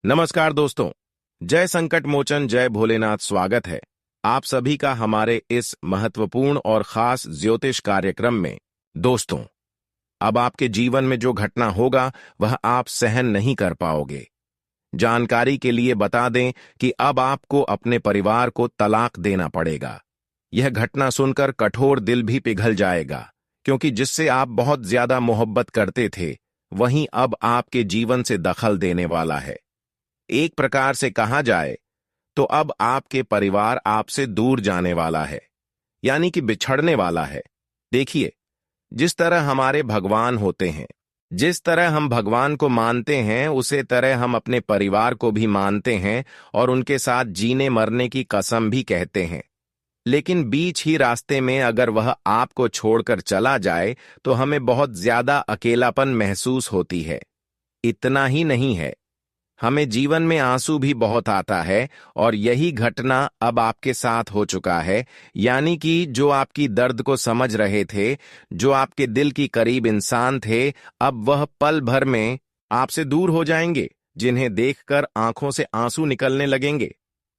नमस्कार दोस्तों। जय संकट मोचन जय भोलेनाथ। स्वागत है आप सभी का हमारे इस महत्वपूर्ण और खास ज्योतिष कार्यक्रम में। दोस्तों, अब आपके जीवन में जो घटना होगा वह आप सहन नहीं कर पाओगे। जानकारी के लिए बता दें कि अब आपको अपने परिवार को तलाक देना पड़ेगा। यह घटना सुनकर कठोर दिल भी पिघल जाएगा, क्योंकि जिससे आप बहुत ज्यादा मोहब्बत करते थे वहीं अब आपके जीवन से दखल देने वाला है। एक प्रकार से कहा जाए तो अब आपके परिवार आपसे दूर जाने वाला है, यानी कि बिछड़ने वाला है। देखिए, जिस तरह हमारे भगवान होते हैं, जिस तरह हम भगवान को मानते हैं, उसे तरह हम अपने परिवार को भी मानते हैं और उनके साथ जीने मरने की कसम भी कहते हैं। लेकिन बीच ही रास्ते में अगर वह आपको छोड़कर चला जाए तो हमें बहुत ज्यादा अकेलापन महसूस होती है। इतना ही नहीं है, हमें जीवन में आंसू भी बहुत आता है और यही घटना अब आपके साथ हो चुका है। यानी कि जो आपकी दर्द को समझ रहे थे, जो आपके दिल की करीब इंसान थे, अब वह पल भर में आपसे दूर हो जाएंगे, जिन्हें देखकर आंखों से आंसू निकलने लगेंगे।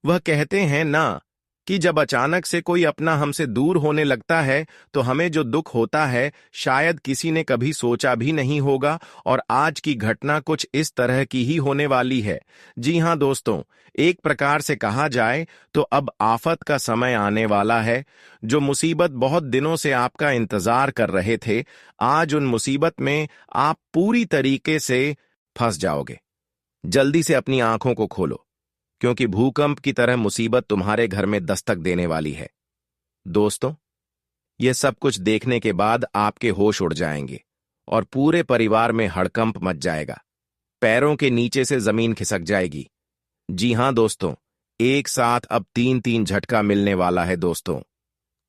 वह कहते हैं ना कि जब अचानक से कोई अपना हमसे दूर होने लगता है तो हमें जो दुख होता है शायद किसी ने कभी सोचा भी नहीं होगा, और आज की घटना कुछ इस तरह की ही होने वाली है। जी हां दोस्तों, एक प्रकार से कहा जाए तो अब आफत का समय आने वाला है। जो मुसीबत बहुत दिनों से आपका इंतजार कर रहे थे, आज उन मुसीबत में आप पूरी तरीके से फंस जाओगे। जल्दी से अपनी आंखों को खोलो, क्योंकि भूकंप की तरह मुसीबत तुम्हारे घर में दस्तक देने वाली है। दोस्तों, यह सब कुछ देखने के बाद आपके होश उड़ जाएंगे और पूरे परिवार में हड़कंप मच जाएगा। पैरों के नीचे से जमीन खिसक जाएगी। जी हां दोस्तों, एक साथ अब 3-3 झटका मिलने वाला है। दोस्तों,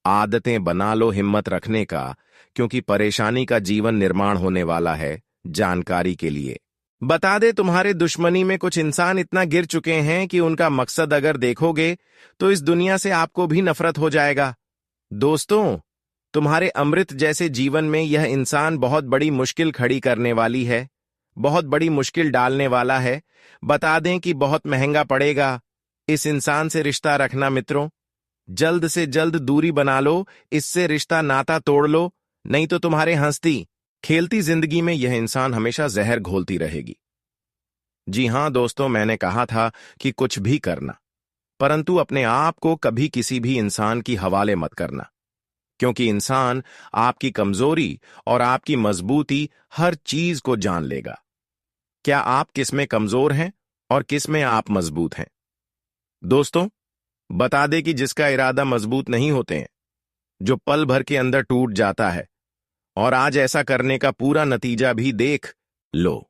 आदतें बना लो हिम्मत रखने का, क्योंकि परेशानी का जीवन निर्माण होने वाला है। जानकारी के लिए बता दे, तुम्हारे दुश्मनी में कुछ इंसान इतना गिर चुके हैं कि उनका मकसद अगर देखोगे तो इस दुनिया से आपको भी नफरत हो जाएगा। दोस्तों, तुम्हारे अमृत जैसे जीवन में यह इंसान बहुत बड़ी मुश्किल खड़ी करने वाली है, बहुत बड़ी मुश्किल डालने वाला है। बता दें कि बहुत महंगा पड़ेगा इस इंसान से रिश्ता रखना। मित्रों, जल्द से जल्द दूरी बना लो, इससे रिश्ता नाता तोड़ लो, नहीं तो तुम्हारे हंसती खेलती जिंदगी में यह इंसान हमेशा जहर घोलती रहेगी। जी हां दोस्तों, मैंने कहा था कि कुछ भी करना, परंतु अपने आप को कभी किसी भी इंसान की हवाले मत करना, क्योंकि इंसान आपकी कमजोरी और आपकी मजबूती हर चीज को जान लेगा। क्या आप किस में कमजोर हैं और किस में आप मजबूत हैं? दोस्तों, बता दे कि जिसका इरादा मजबूत नहीं होते हैं, जो पल भर के अंदर टूट जाता है, और आज ऐसा करने का पूरा नतीजा भी देख लो,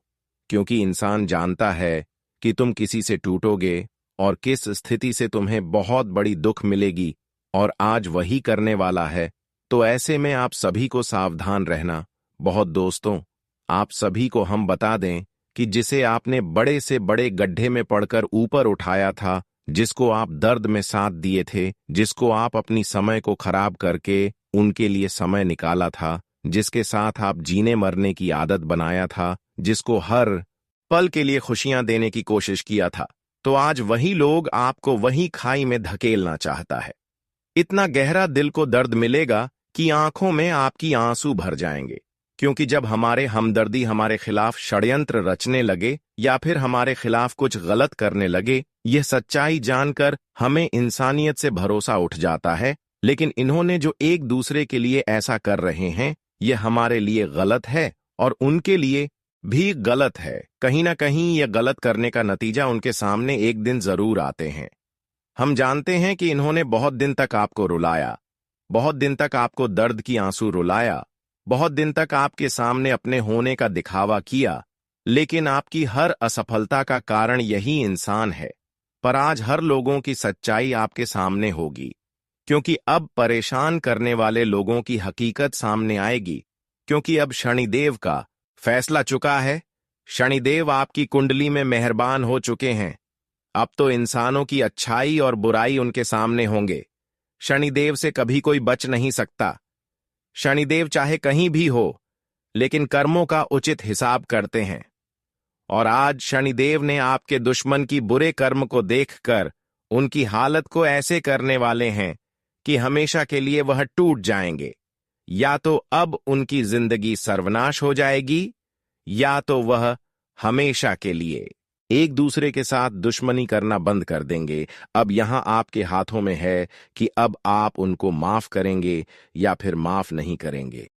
क्योंकि इंसान जानता है कि तुम किसी से टूटोगे और किस स्थिति से तुम्हें बहुत बड़ी दुख मिलेगी, और आज वही करने वाला है। तो ऐसे में आप सभी को सावधान रहना। बहुत दोस्तों, आप सभी को हम बता दें कि जिसे आपने बड़े से बड़े गड्ढे में पड़कर ऊपर उठाया था, जिसको आप दर्द में साथ दिए थे, जिसको आप अपनी समय को खराब करके उनके लिए समय निकाला था, जिसके साथ आप जीने मरने की आदत बनाया था, जिसको हर पल के लिए खुशियां देने की कोशिश किया था, तो आज वही लोग आपको वही खाई में धकेलना चाहता है। इतना गहरा दिल को दर्द मिलेगा कि आंखों में आपकी आंसू भर जाएंगे, क्योंकि जब हमारे हमदर्दी हमारे खिलाफ षड्यंत्र रचने लगे या फिर हमारे खिलाफ कुछ गलत करने लगे, यह सच्चाई जानकर हमें इंसानियत से भरोसा उठ जाता है। लेकिन इन्होंने जो एक दूसरे के लिए ऐसा कर रहे हैं, यह हमारे लिए गलत है और उनके लिए भी गलत है। कहीं ना कहीं यह गलत करने का नतीजा उनके सामने एक दिन जरूर आते हैं। हम जानते हैं कि इन्होंने बहुत दिन तक आपको रुलाया, बहुत दिन तक आपको दर्द की आंसू रुलाया, बहुत दिन तक आपके सामने अपने होने का दिखावा किया, लेकिन आपकी हर असफलता का कारण यही इंसान है। पर आज हर लोगों की सच्चाई आपके सामने होगी, क्योंकि अब परेशान करने वाले लोगों की हकीकत सामने आएगी, क्योंकि अब शनिदेव का फैसला चुका है। शनिदेव आपकी कुंडली में मेहरबान हो चुके हैं। अब तो इंसानों की अच्छाई और बुराई उनके सामने होंगे। शनिदेव से कभी कोई बच नहीं सकता। शनिदेव चाहे कहीं भी हो, लेकिन कर्मों का उचित हिसाब करते हैं। और आज शनिदेव ने आपके दुश्मन की बुरे कर्म को देखकर उनकी हालत को ऐसे करने वाले हैं कि हमेशा के लिए वह टूट जाएंगे। या तो अब उनकी जिंदगी सर्वनाश हो जाएगी, या तो वह हमेशा के लिए एक दूसरे के साथ दुश्मनी करना बंद कर देंगे। अब यहां आपके हाथों में है कि अब आप उनको माफ करेंगे या फिर माफ नहीं करेंगे।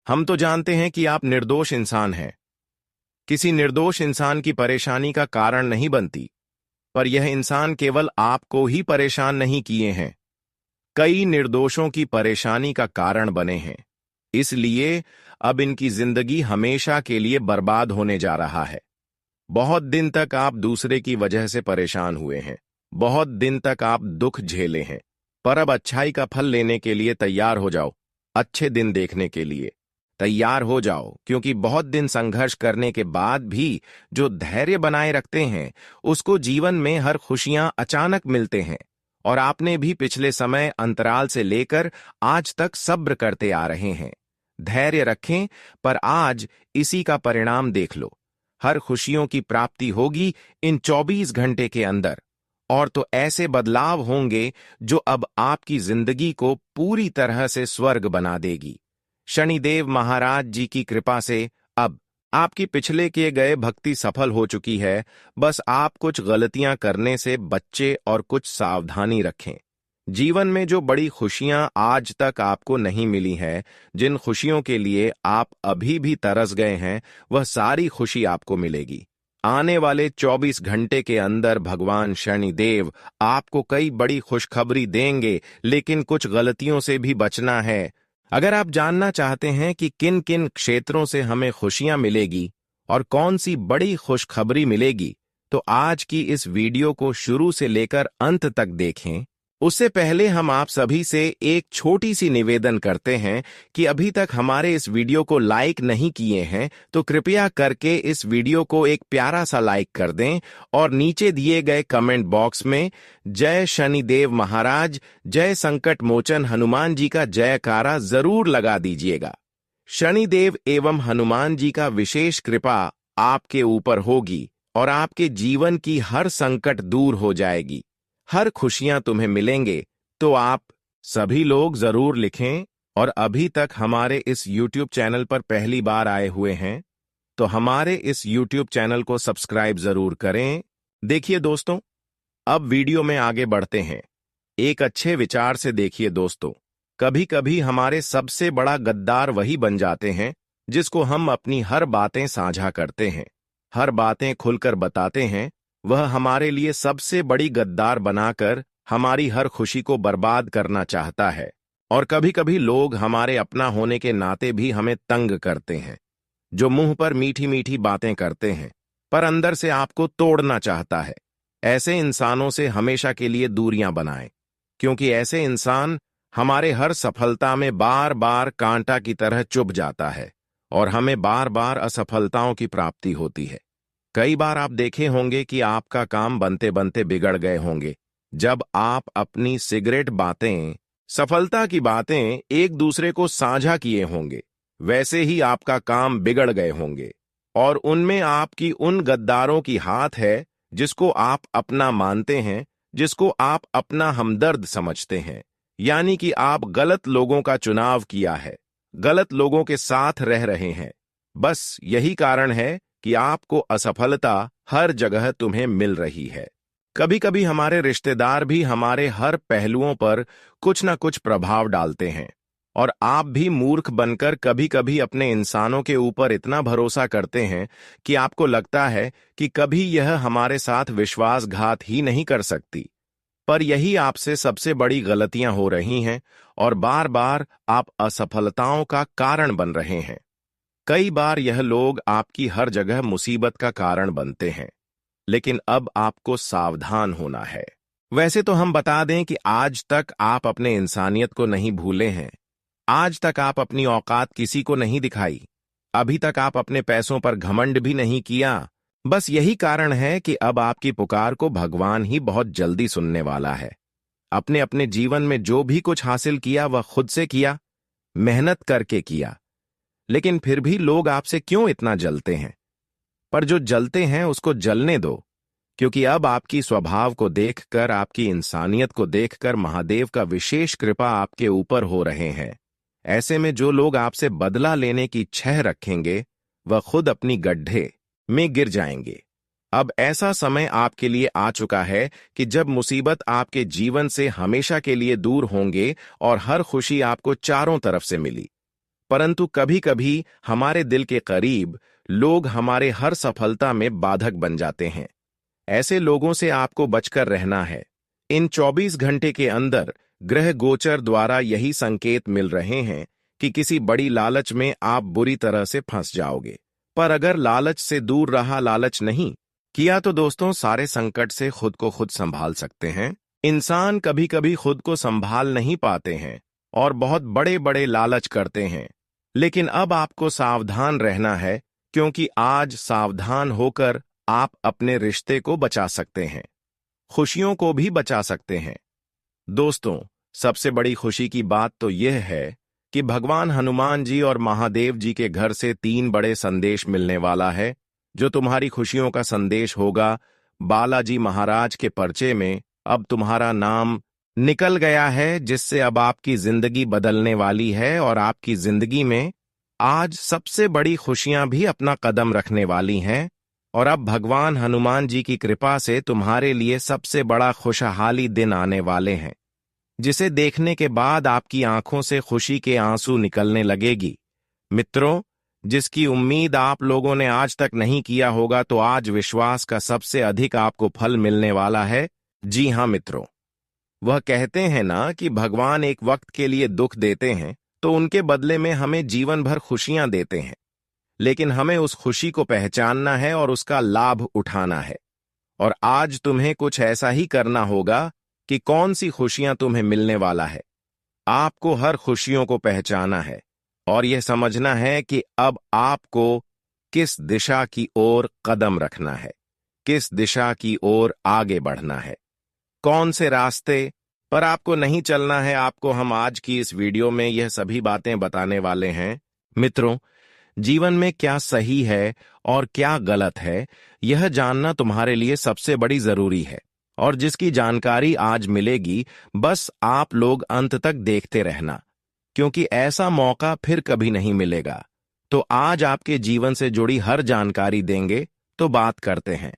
हम तो जानते हैं कि आप निर्दोष इंसान हैं, किसी निर्दोष इंसान की परेशानी का कारण नहीं बनती, पर यह इंसान केवल आपको ही परेशान नहीं किए हैं, कई निर्दोषों की परेशानी का कारण बने हैं। इसलिए अब इनकी जिंदगी हमेशा के लिए बर्बाद होने जा रहा है। बहुत दिन तक आप दूसरे की वजह से परेशान हुए हैं, बहुत दिन तक आप दुख झेले हैं, पर अब अच्छाई का फल लेने के लिए तैयार हो जाओ। अच्छे दिन देखने के लिए तैयार हो जाओ, क्योंकि बहुत दिन संघर्ष करने के बाद भी जो धैर्य बनाए रखते हैं उसको जीवन में हर खुशियां अचानक मिलते हैं। और आपने भी पिछले समय अंतराल से लेकर आज तक सब्र करते आ रहे हैं। धैर्य रखें, पर आज इसी का परिणाम देख लो। हर खुशियों की प्राप्ति होगी इन 24 घंटे के अंदर, और तो ऐसे बदलाव होंगे जो अब आपकी जिंदगी को पूरी तरह से स्वर्ग बना देगी। शनिदेव महाराज जी की कृपा से अब आपकी पिछले किए गए भक्ति सफल हो चुकी है। बस आप कुछ गलतियां करने से बच्चे और कुछ सावधानी रखें। जीवन में जो बड़ी खुशियां आज तक आपको नहीं मिली हैं, जिन खुशियों के लिए आप अभी भी तरस गए हैं, वह सारी खुशी आपको मिलेगी। आने वाले 24 घंटे के अंदर भगवान शनिदेव आपको कई बड़ी खुशखबरी देंगे, लेकिन कुछ गलतियों से भी बचना है। अगर आप जानना चाहते हैं कि किन किन क्षेत्रों से हमें खुशियां मिलेगी और कौन सी बड़ी खुशखबरी मिलेगी, तो आज की इस वीडियो को शुरू से लेकर अंत तक देखें। उससे पहले हम आप सभी से एक छोटी सी निवेदन करते हैं कि अभी तक हमारे इस वीडियो को लाइक नहीं किए हैं तो कृपया करके इस वीडियो को एक प्यारा सा लाइक कर दें और नीचे दिए गए कमेंट बॉक्स में जय शनिदेव महाराज, जय संकट मोचन हनुमान जी का जयकारा जरूर लगा दीजिएगा। शनिदेव एवं हनुमान जी का विशेष कृपा आपके ऊपर होगी और आपके जीवन की हर संकट दूर हो जाएगी, हर खुशियां तुम्हें मिलेंगे। तो आप सभी लोग जरूर लिखें, और अभी तक हमारे इस YouTube चैनल पर पहली बार आए हुए हैं तो हमारे इस YouTube चैनल को सब्सक्राइब जरूर करें। देखिए दोस्तों, अब वीडियो में आगे बढ़ते हैं। एक अच्छे विचार से देखिए दोस्तों, कभी कभी हमारे सबसे बड़ा गद्दार वही बन जाते हैं जिसको हम अपनी हर बातें साझा करते हैं, हर बातें खुलकर बताते हैं। वह हमारे लिए सबसे बड़ी गद्दार बनाकर हमारी हर खुशी को बर्बाद करना चाहता है। और कभी कभी लोग हमारे अपना होने के नाते भी हमें तंग करते हैं, जो मुंह पर मीठी मीठी बातें करते हैं पर अंदर से आपको तोड़ना चाहता है। ऐसे इंसानों से हमेशा के लिए दूरियां बनाएं, क्योंकि ऐसे इंसान हमारे हर सफलता में बार बार कांटा की तरह चुभ जाता है और हमें बार बार असफलताओं की प्राप्ति होती है। कई बार आप देखे होंगे कि आपका काम बनते बनते बिगड़ गए होंगे, जब आप अपनी सिगरेट बातें, सफलता की बातें एक दूसरे को साझा किए होंगे। वैसे ही आपका काम बिगड़ गए होंगे और उनमें आपकी उन गद्दारों की हाथ है जिसको आप अपना मानते हैं, जिसको आप अपना हमदर्द समझते हैं। यानी कि आप गलत लोगों का चुनाव किया है, गलत लोगों के साथ रह रहे हैं। बस यही कारण है कि आपको असफलता हर जगह तुम्हें मिल रही है। कभी कभी हमारे रिश्तेदार भी हमारे हर पहलुओं पर कुछ न कुछ प्रभाव डालते हैं, और आप भी मूर्ख बनकर कभी कभी अपने इंसानों के ऊपर इतना भरोसा करते हैं कि आपको लगता है कि कभी यह हमारे साथ विश्वासघात ही नहीं कर सकती। पर यही आपसे सबसे बड़ी गलतियां हो रही हैं और बार बार आप असफलताओं का कारण बन रहे हैं। कई बार यह लोग आपकी हर जगह मुसीबत का कारण बनते हैं, लेकिन अब आपको सावधान होना है। वैसे तो हम बता दें कि आज तक आप अपने इंसानियत को नहीं भूले हैं, आज तक आप अपनी औकात किसी को नहीं दिखाई, अभी तक आप अपने पैसों पर घमंड भी नहीं किया। बस यही कारण है कि अब आपकी पुकार को भगवान ही बहुत जल्दी सुनने वाला है। अपने अपने जीवन में जो भी कुछ हासिल किया वह खुद से किया, मेहनत करके किया, लेकिन फिर भी लोग आपसे क्यों इतना जलते हैं? पर जो जलते हैं उसको जलने दो, क्योंकि अब आपकी स्वभाव को देखकर, आपकी इंसानियत को देखकर महादेव का विशेष कृपा आपके ऊपर हो रहे हैं। ऐसे में जो लोग आपसे बदला लेने की छह रखेंगे वह खुद अपनी गड्ढे में गिर जाएंगे। अब ऐसा समय आपके लिए आ चुका है कि जब मुसीबत आपके जीवन से हमेशा के लिए दूर होंगे और हर खुशी आपको चारों तरफ से मिली। परंतु कभी कभी हमारे दिल के करीब लोग हमारे हर सफलता में बाधक बन जाते हैं। ऐसे लोगों से आपको बचकर रहना है। इन 24 घंटे के अंदर ग्रह गोचर द्वारा यही संकेत मिल रहे हैं कि किसी बड़ी लालच में आप बुरी तरह से फंस जाओगे। पर अगर लालच से दूर रहा, लालच नहीं किया, तो दोस्तों सारे संकट से खुद को खुद संभाल सकते हैं। इंसान कभी कभी खुद को संभाल नहीं पाते हैं और बहुत बड़े बड़े लालच करते हैं। लेकिन अब आपको सावधान रहना है, क्योंकि आज सावधान होकर आप अपने रिश्ते को बचा सकते हैं, खुशियों को भी बचा सकते हैं। दोस्तों, सबसे बड़ी खुशी की बात तो यह है कि भगवान हनुमान जी और महादेव जी के घर से 3 बड़े संदेश मिलने वाला है, जो तुम्हारी खुशियों का संदेश होगा। बालाजी महाराज के पर्चे में अब तुम्हारा नाम निकल गया है, जिससे अब आपकी जिंदगी बदलने वाली है और आपकी जिंदगी में आज सबसे बड़ी खुशियां भी अपना कदम रखने वाली हैं। और अब भगवान हनुमान जी की कृपा से तुम्हारे लिए सबसे बड़ा खुशहाली दिन आने वाले हैं, जिसे देखने के बाद आपकी आंखों से खुशी के आंसू निकलने लगेगी। मित्रों, जिसकी उम्मीद आप लोगों ने आज तक नहीं किया होगा, तो आज विश्वास का सबसे अधिक आपको फल मिलने वाला है। जी हां मित्रों, वह कहते हैं ना कि भगवान एक वक्त के लिए दुख देते हैं तो उनके बदले में हमें जीवन भर खुशियां देते हैं। लेकिन हमें उस खुशी को पहचानना है और उसका लाभ उठाना है। और आज तुम्हें कुछ ऐसा ही करना होगा कि कौन सी खुशियां तुम्हें मिलने वाला है। आपको हर खुशियों को पहचाना है और यह समझना है कि अब आपको किस दिशा की ओर कदम रखना है, किस दिशा की ओर आगे बढ़ना है, कौन से रास्ते पर आपको नहीं चलना है। आपको हम आज की इस वीडियो में यह सभी बातें बताने वाले हैं। मित्रों, जीवन में क्या सही है और क्या गलत है, यह जानना तुम्हारे लिए सबसे बड़ी जरूरी है। और जिसकी जानकारी आज मिलेगी, बस आप लोग अंत तक देखते रहना, क्योंकि ऐसा मौका फिर कभी नहीं मिलेगा। तो आज आपके जीवन से जुड़ी हर जानकारी देंगे, तो बात करते हैं।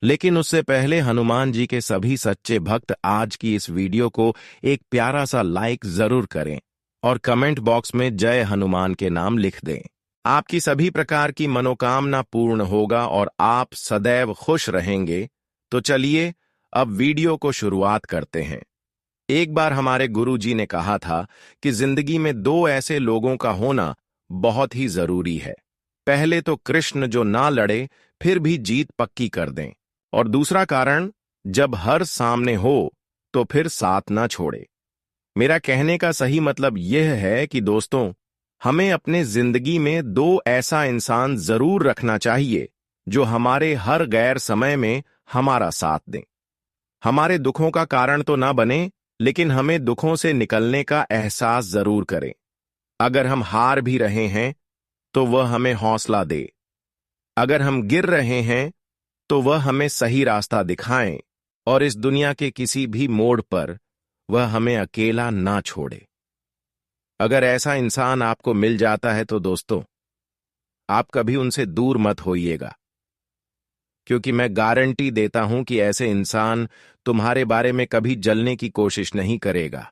लेकिन उससे पहले हनुमान जी के सभी सच्चे भक्त आज की इस वीडियो को एक प्यारा सा लाइक जरूर करें और कमेंट बॉक्स में जय हनुमान के नाम लिख दें। आपकी सभी प्रकार की मनोकामना पूर्ण होगा और आप सदैव खुश रहेंगे। तो चलिए अब वीडियो को शुरुआत करते हैं। एक बार हमारे गुरुजी ने कहा था कि जिंदगी में 2 ऐसे लोगों का होना बहुत ही जरूरी है। पहले तो कृष्ण, जो ना लड़े फिर भी जीत पक्की कर दें, और दूसरा कारण, जब हर सामने हो तो फिर साथ ना छोड़े। मेरा कहने का सही मतलब यह है कि दोस्तों, हमें अपने जिंदगी में 2 ऐसा इंसान जरूर रखना चाहिए जो हमारे हर गैर समय में हमारा साथ दें। हमारे दुखों का कारण तो ना बने, लेकिन हमें दुखों से निकलने का एहसास जरूर करें। अगर हम हार भी रहे हैं तो वह हमें हौसला दे। अगर हम गिर रहे हैं तो वह हमें सही रास्ता दिखाएं, और इस दुनिया के किसी भी मोड़ पर वह हमें अकेला ना छोड़े। अगर ऐसा इंसान आपको मिल जाता है तो दोस्तों, आप कभी उनसे दूर मत होइएगा, क्योंकि मैं गारंटी देता हूं कि ऐसे इंसान तुम्हारे बारे में कभी जलने की कोशिश नहीं करेगा।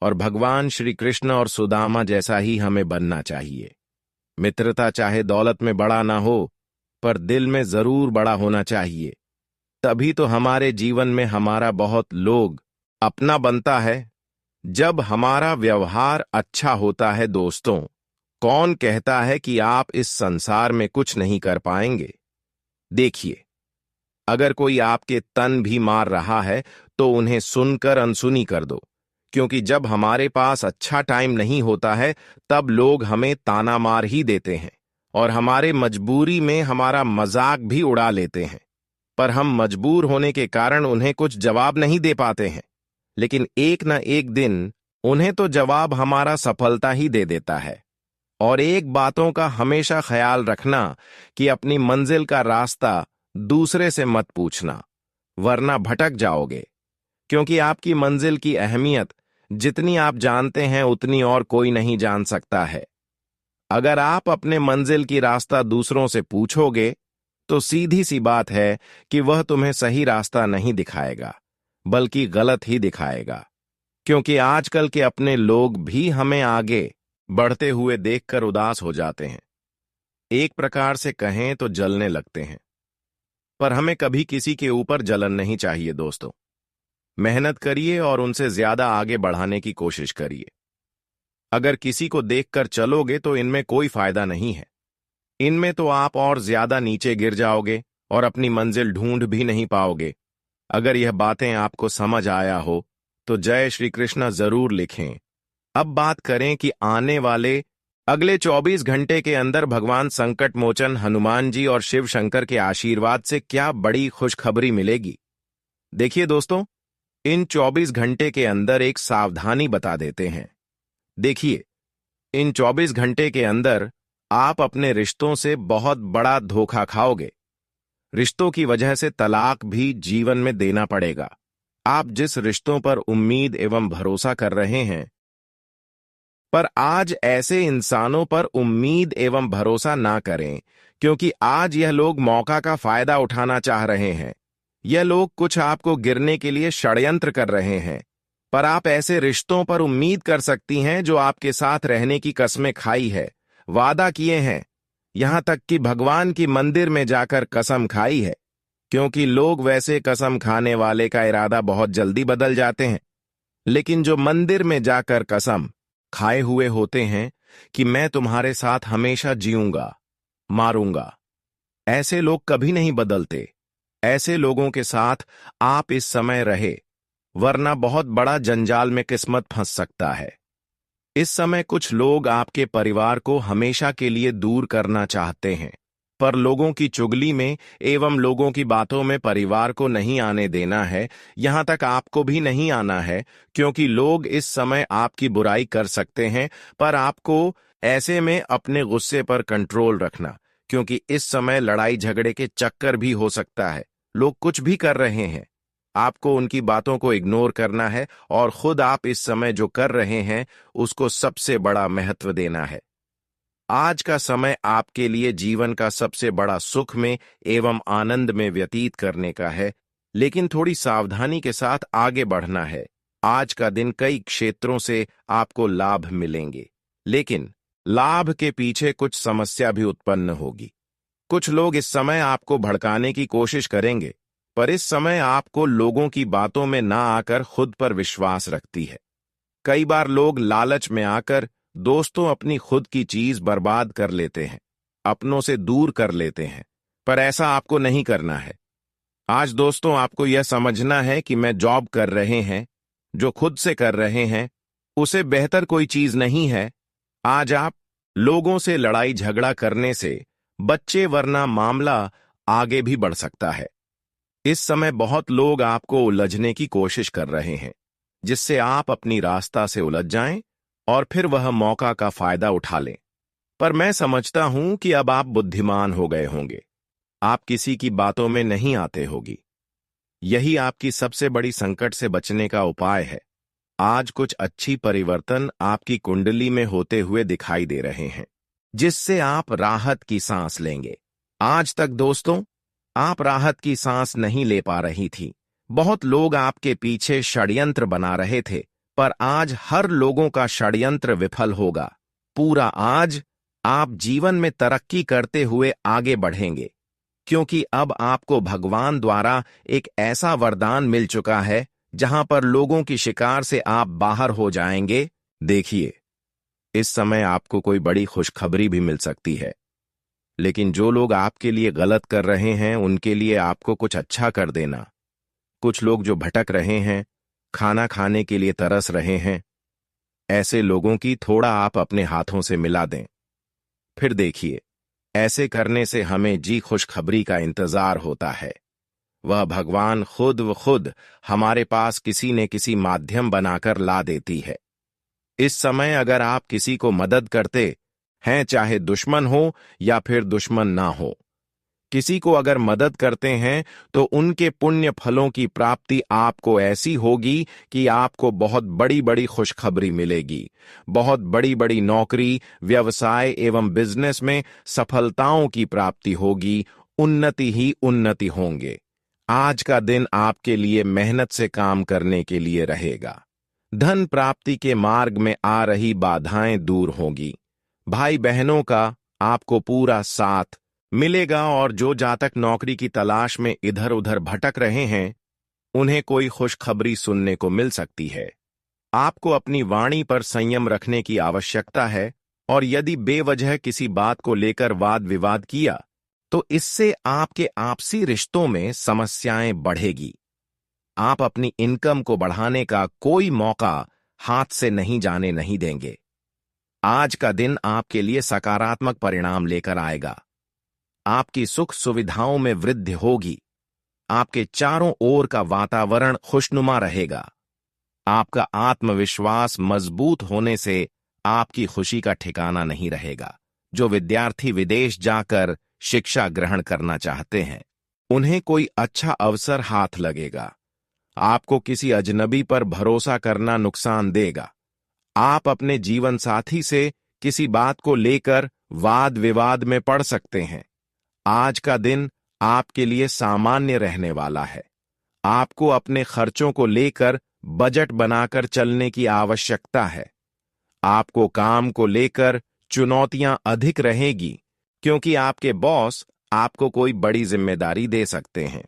और भगवान श्री कृष्ण और सुदामा जैसा ही हमें बनना चाहिए। मित्रता चाहे दौलत में बड़ा ना हो, पर दिल में जरूर बड़ा होना चाहिए। तभी तो हमारे जीवन में हमारा बहुत लोग अपना बनता है। जब हमारा व्यवहार अच्छा होता है दोस्तों, कौन कहता है कि आप इस संसार में कुछ नहीं कर पाएंगे। देखिए, अगर कोई आपके तन भी मार रहा है तो उन्हें सुनकर अनसुनी कर दो, क्योंकि जब हमारे पास अच्छा टाइम नहीं होता है तब लोग हमें ताना मार ही देते हैं और हमारे मजबूरी में हमारा मजाक भी उड़ा लेते हैं। पर हम मजबूर होने के कारण उन्हें कुछ जवाब नहीं दे पाते हैं, लेकिन एक न एक दिन उन्हें तो जवाब हमारा सफलता ही दे देता है। और एक बातों का हमेशा ख्याल रखना कि अपनी मंजिल का रास्ता दूसरे से मत पूछना, वरना भटक जाओगे। क्योंकि आपकी मंजिल की अहमियत जितनी आप जानते हैं उतनी और कोई नहीं जान सकता है। अगर आप अपने मंजिल की रास्ता दूसरों से पूछोगे तो सीधी सी बात है कि वह तुम्हें सही रास्ता नहीं दिखाएगा, बल्कि गलत ही दिखाएगा। क्योंकि आजकल के अपने लोग भी हमें आगे बढ़ते हुए देखकर उदास हो जाते हैं। एक प्रकार से कहें तो जलने लगते हैं। पर हमें कभी किसी के ऊपर जलन नहीं चाहिए दोस्तों। मेहनत करिए और उनसे ज्यादा आगे बढ़ाने की कोशिश करिए। अगर किसी को देखकर चलोगे तो इनमें कोई फायदा नहीं है। इनमें तो आप और ज्यादा नीचे गिर जाओगे और अपनी मंजिल ढूंढ भी नहीं पाओगे। अगर यह बातें आपको समझ आया हो तो जय श्री कृष्णा जरूर लिखें। अब बात करें कि आने वाले अगले 24 घंटे के अंदर भगवान संकट मोचन हनुमान जी और शिव शंकर के आशीर्वाद से क्या बड़ी खुशखबरी मिलेगी। देखिए दोस्तों, इन 24 घंटे के अंदर एक सावधानी बता देते हैं। देखिए, इन 24 घंटे के अंदर आप अपने रिश्तों से बहुत बड़ा धोखा खाओगे। रिश्तों की वजह से तलाक भी जीवन में देना पड़ेगा। आप जिस रिश्तों पर उम्मीद एवं भरोसा कर रहे हैं, पर आज ऐसे इंसानों पर उम्मीद एवं भरोसा ना करें, क्योंकि आज यह लोग मौका का फायदा उठाना चाह रहे हैं। यह लोग कुछ आपको गिरने के लिए षड्यंत्र कर रहे हैं। पर आप ऐसे रिश्तों पर उम्मीद कर सकती हैं जो आपके साथ रहने की कस्में खाई है, वादा किए हैं, यहां तक कि भगवान की मंदिर में जाकर कसम खाई है। क्योंकि लोग वैसे कसम खाने वाले का इरादा बहुत जल्दी बदल जाते हैं, लेकिन जो मंदिर में जाकर कसम खाए हुए होते हैं कि मैं तुम्हारे साथ हमेशा जीऊंगा, मारूंगा, ऐसे लोग कभी नहीं बदलते। ऐसे लोगों के साथ आप इस समय रहे, वरना बहुत बड़ा जंजाल में किस्मत फंस सकता है। इस समय कुछ लोग आपके परिवार को हमेशा के लिए दूर करना चाहते हैं, पर लोगों की चुगली में एवं लोगों की बातों में परिवार को नहीं आने देना है। यहां तक आपको भी नहीं आना है, क्योंकि लोग इस समय आपकी बुराई कर सकते हैं। पर आपको ऐसे में अपने गुस्से पर कंट्रोल रखना, क्योंकि इस समय लड़ाई झगड़े के चक्कर भी हो सकता है। लोग कुछ भी कर रहे हैं, आपको उनकी बातों को इग्नोर करना है और खुद आप इस समय जो कर रहे हैं उसको सबसे बड़ा महत्व देना है। आज का समय आपके लिए जीवन का सबसे बड़ा सुख में एवं आनंद में व्यतीत करने का है, लेकिन थोड़ी सावधानी के साथ आगे बढ़ना है। आज का दिन कई क्षेत्रों से आपको लाभ मिलेंगे, लेकिन लाभ के पीछे कुछ समस्या भी उत्पन्न होगी। कुछ लोग इस समय आपको भड़काने की कोशिश करेंगे, पर इस समय आपको लोगों की बातों में ना आकर खुद पर विश्वास रखती है। कई बार लोग लालच में आकर दोस्तों अपनी खुद की चीज बर्बाद कर लेते हैं, अपनों से दूर कर लेते हैं, पर ऐसा आपको नहीं करना है। आज दोस्तों आपको यह समझना है कि मैं जॉब कर रहे हैं, जो खुद से कर रहे हैं उसे बेहतर कोई चीज नहीं है। आज आप लोगों से लड़ाई झगड़ा करने से बच्चे, वरना मामला आगे भी बढ़ सकता है। इस समय बहुत लोग आपको उलझने की कोशिश कर रहे हैं, जिससे आप अपनी रास्ता से उलझ जाएं और फिर वह मौका का फायदा उठा लें। पर मैं समझता हूं कि अब आप बुद्धिमान हो गए होंगे, आप किसी की बातों में नहीं आते होगी। यही आपकी सबसे बड़ी संकट से बचने का उपाय है। आज कुछ अच्छी परिवर्तन आपकी कुंडली में होते हुए दिखाई दे रहे हैं, जिससे आप राहत की सांस लेंगे। आज तक दोस्तों आप राहत की सांस नहीं ले पा रही थी। बहुत लोग आपके पीछे षड्यंत्र बना रहे थे, पर आज हर लोगों का षड्यंत्र विफल होगा। पूरा आज आप जीवन में तरक्की करते हुए आगे बढ़ेंगे, क्योंकि अब आपको भगवान द्वारा एक ऐसा वरदान मिल चुका है जहां पर लोगों की शिकार से आप बाहर हो जाएंगे। देखिए, इस समय आपको कोई बड़ी खुशखबरी भी मिल सकती है, लेकिन जो लोग आपके लिए गलत कर रहे हैं उनके लिए आपको कुछ अच्छा कर देना। कुछ लोग जो भटक रहे हैं, खाना खाने के लिए तरस रहे हैं, ऐसे लोगों की थोड़ा आप अपने हाथों से मिला दें। फिर देखिए, ऐसे करने से हमें जी खुशखबरी का इंतजार होता है। वह भगवान खुद व खुद हमारे पास किसी न किसी माध्यम बनाकर ला देती है। इस समय अगर आप किसी को मदद करते हैं, चाहे दुश्मन हो या फिर दुश्मन ना हो। किसी को अगर मदद करते हैं तो उनके पुण्य फलों की प्राप्ति आपको ऐसी होगी कि आपको बहुत बड़ी बड़ी खुशखबरी मिलेगी। बहुत बड़ी बड़ी नौकरी, व्यवसाय एवं बिजनेस में सफलताओं की प्राप्ति होगी। उन्नति ही उन्नति होंगे। आज का दिन आपके लिए मेहनत से काम करने के लिए रहेगा। धन प्राप्ति के मार्ग में आ रही बाधाएं दूर होंगी। भाई बहनों का आपको पूरा साथ मिलेगा और जो जातक नौकरी की तलाश में इधर उधर भटक रहे हैं, उन्हें कोई खुशखबरी सुनने को मिल सकती है। आपको अपनी वाणी पर संयम रखने की आवश्यकता है और यदि बेवजह किसी बात को लेकर वाद विवाद किया तो इससे आपके आपसी रिश्तों में समस्याएं बढ़ेगी। आप अपनी इनकम को बढ़ाने का कोई मौका हाथ से नहीं जाने नहीं देंगे। आज का दिन आपके लिए सकारात्मक परिणाम लेकर आएगा। आपकी सुख सुविधाओं में वृद्धि होगी। आपके चारों ओर का वातावरण खुशनुमा रहेगा। आपका आत्मविश्वास मजबूत होने से आपकी खुशी का ठिकाना नहीं रहेगा। जो विद्यार्थी विदेश जाकर शिक्षा ग्रहण करना चाहते हैं, उन्हें कोई अच्छा अवसर हाथ लगेगा। आपको किसी अजनबी पर भरोसा करना नुकसान देगा। आप अपने जीवन साथी से किसी बात को लेकर वाद विवाद में पड़ सकते हैं। आज का दिन आपके लिए सामान्य रहने वाला है। आपको अपने खर्चों को लेकर बजट बनाकर चलने की आवश्यकता है। आपको काम को लेकर चुनौतियां अधिक रहेगी क्योंकि आपके बॉस आपको कोई बड़ी जिम्मेदारी दे सकते हैं।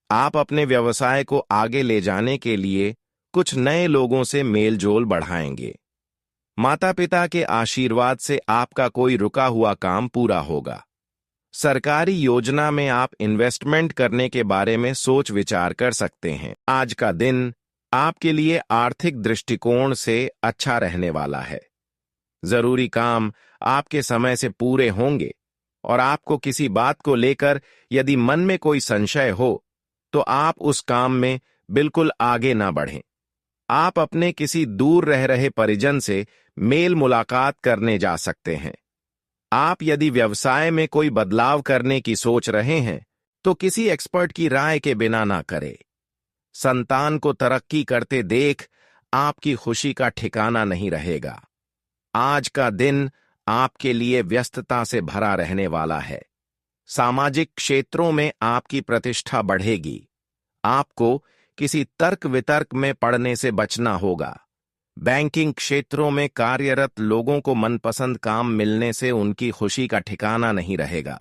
आप अपने व्यवसाय को आगे ले जाने के लिए कुछ नए लोगों से मेलजोल बढ़ाएंगे। माता पिता के आशीर्वाद से आपका कोई रुका हुआ काम पूरा होगा। सरकारी योजना में आप इन्वेस्टमेंट करने के बारे में सोच विचार कर सकते हैं। आज का दिन आपके लिए आर्थिक दृष्टिकोण से अच्छा रहने वाला है। जरूरी काम आपके समय से पूरे होंगे और आपको किसी बात को लेकर यदि मन में कोई संशय हो तो आप उस काम में बिल्कुल आगे ना बढ़ें। आप अपने किसी दूर रह रहे परिजन से मेल मुलाकात करने जा सकते हैं। आप यदि व्यवसाय में कोई बदलाव करने की सोच रहे हैं तो किसी एक्सपर्ट की राय के बिना ना करें। संतान को तरक्की करते देख आपकी खुशी का ठिकाना नहीं रहेगा। आज का दिन आपके लिए व्यस्तता से भरा रहने वाला है। सामाजिक क्षेत्रों में आपकी प्रतिष्ठा बढ़ेगी। आपको किसी तर्क वितर्क में पड़ने से बचना होगा। बैंकिंग क्षेत्रों में कार्यरत लोगों को मनपसंद काम मिलने से उनकी खुशी का ठिकाना नहीं रहेगा।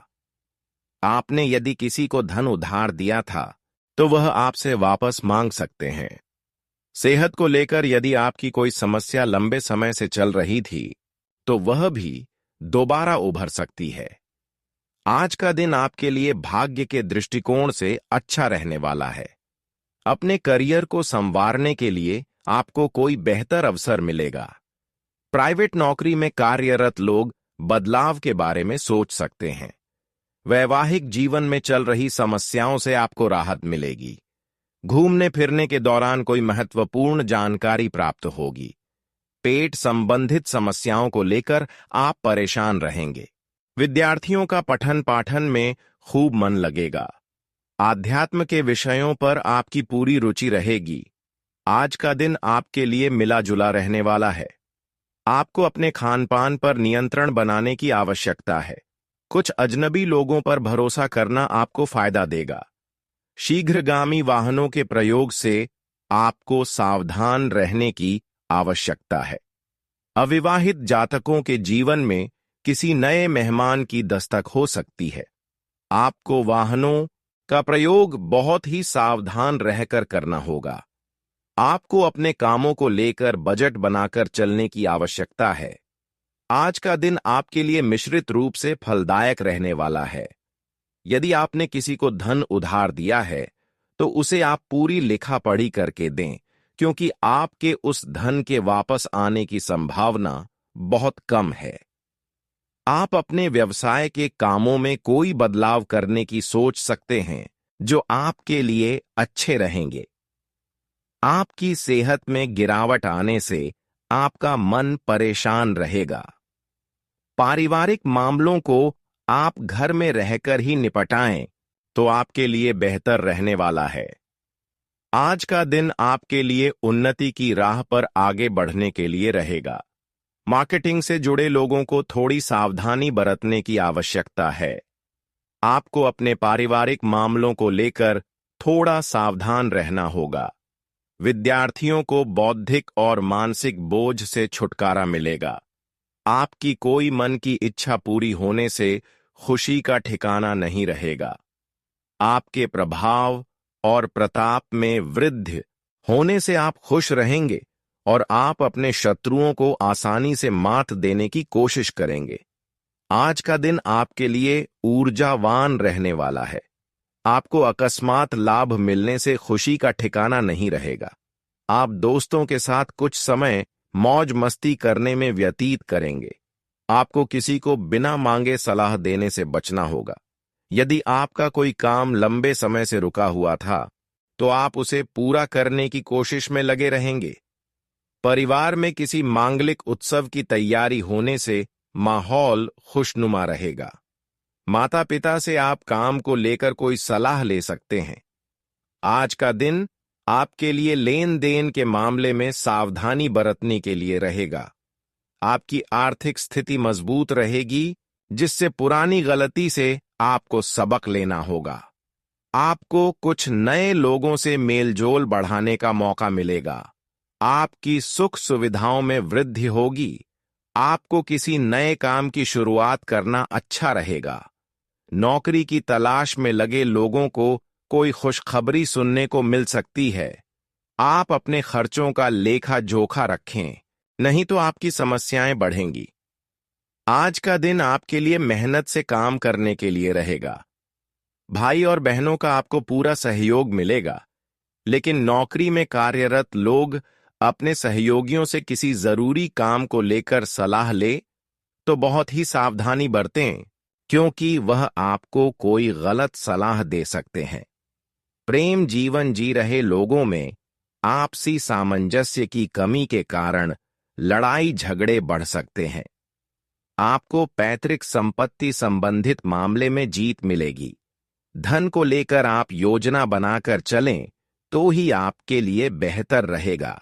आपने यदि किसी को धन उधार दिया था तो वह आपसे वापस मांग सकते हैं। सेहत को लेकर यदि आपकी कोई समस्या लंबे समय से चल रही थी तो वह भी दोबारा उभर सकती है। आज का दिन आपके लिए भाग्य के दृष्टिकोण से अच्छा रहने वाला है। अपने करियर को संवारने के लिए आपको कोई बेहतर अवसर मिलेगा। प्राइवेट नौकरी में कार्यरत लोग बदलाव के बारे में सोच सकते हैं। वैवाहिक जीवन में चल रही समस्याओं से आपको राहत मिलेगी। घूमने फिरने के दौरान कोई महत्वपूर्ण जानकारी प्राप्त होगी। पेट संबंधित समस्याओं को लेकर आप परेशान रहेंगे। विद्यार्थियों का पठन पाठन में खूब मन लगेगा। आध्यात्म के विषयों पर आपकी पूरी रुचि रहेगी। आज का दिन आपके लिए मिला जुला रहने वाला है। आपको अपने खान पान पर नियंत्रण बनाने की आवश्यकता है। कुछ अजनबी लोगों पर भरोसा करना आपको फायदा देगा। शीघ्रगामी वाहनों के प्रयोग से आपको सावधान रहने की आवश्यकता है। अविवाहित जातकों के जीवन में किसी नए मेहमान की दस्तक हो सकती है। आपको वाहनों का प्रयोग बहुत ही सावधान रहकर करना होगा। आपको अपने कामों को लेकर बजट बनाकर चलने की आवश्यकता है। आज का दिन आपके लिए मिश्रित रूप से फलदायक रहने वाला है। यदि आपने किसी को धन उधार दिया है तो उसे आप पूरी लिखा पढ़ी करके दें, क्योंकि आपके उस धन के वापस आने की संभावना बहुत कम है। आप अपने व्यवसाय के कामों में कोई बदलाव करने की सोच सकते हैं जो आपके लिए अच्छे रहेंगे। आपकी सेहत में गिरावट आने से आपका मन परेशान रहेगा। पारिवारिक मामलों को आप घर में रहकर ही निपटाएं तो आपके लिए बेहतर रहने वाला है। आज का दिन आपके लिए उन्नति की राह पर आगे बढ़ने के लिए रहेगा। मार्केटिंग से जुड़े लोगों को थोड़ी सावधानी बरतने की आवश्यकता है। आपको अपने पारिवारिक मामलों को लेकर थोड़ा सावधान रहना होगा। विद्यार्थियों को बौद्धिक और मानसिक बोझ से छुटकारा मिलेगा। आपकी कोई मन की इच्छा पूरी होने से खुशी का ठिकाना नहीं रहेगा। आपके प्रभाव और प्रताप में वृद्धि होने से आप खुश रहेंगे और आप अपने शत्रुओं को आसानी से मात देने की कोशिश करेंगे। आज का दिन आपके लिए ऊर्जावान रहने वाला है। आपको अकस्मात लाभ मिलने से खुशी का ठिकाना नहीं रहेगा। आप दोस्तों के साथ कुछ समय मौज मस्ती करने में व्यतीत करेंगे। आपको किसी को बिना मांगे सलाह देने से बचना होगा। यदि आपका कोई काम लंबे समय से रुका हुआ था, तो आप उसे पूरा करने की कोशिश में लगे रहेंगे। परिवार में किसी मांगलिक उत्सव की तैयारी होने से माहौल खुशनुमा रहेगा। माता पिता से आप काम को लेकर कोई सलाह ले सकते हैं। आज का दिन आपके लिए लेन देन के मामले में सावधानी बरतने के लिए रहेगा। आपकी आर्थिक स्थिति मजबूत रहेगी, जिससे पुरानी गलती से आपको सबक लेना होगा। आपको कुछ नए लोगों से मेलजोल बढ़ाने का मौका मिलेगा। आपकी सुख सुविधाओं में वृद्धि होगी। आपको किसी नए काम की शुरुआत करना अच्छा रहेगा। नौकरी की तलाश में लगे लोगों को कोई खुशखबरी सुनने को मिल सकती है। आप अपने खर्चों का लेखा जोखा रखें, नहीं तो आपकी समस्याएं बढ़ेंगी। आज का दिन आपके लिए मेहनत से काम करने के लिए रहेगा। भाई और बहनों का आपको पूरा सहयोग मिलेगा, लेकिन नौकरी में कार्यरत लोग अपने सहयोगियों से किसी जरूरी काम को लेकर सलाह ले तो बहुत ही सावधानी बरतें, क्योंकि वह आपको कोई गलत सलाह दे सकते हैं। प्रेम जीवन जी रहे लोगों में आपसी सामंजस्य की कमी के कारण लड़ाई झगड़े बढ़ सकते हैं। आपको पैतृक संपत्ति संबंधित मामले में जीत मिलेगी। धन को लेकर आप योजना बनाकर चलें तो ही आपके लिए बेहतर रहेगा।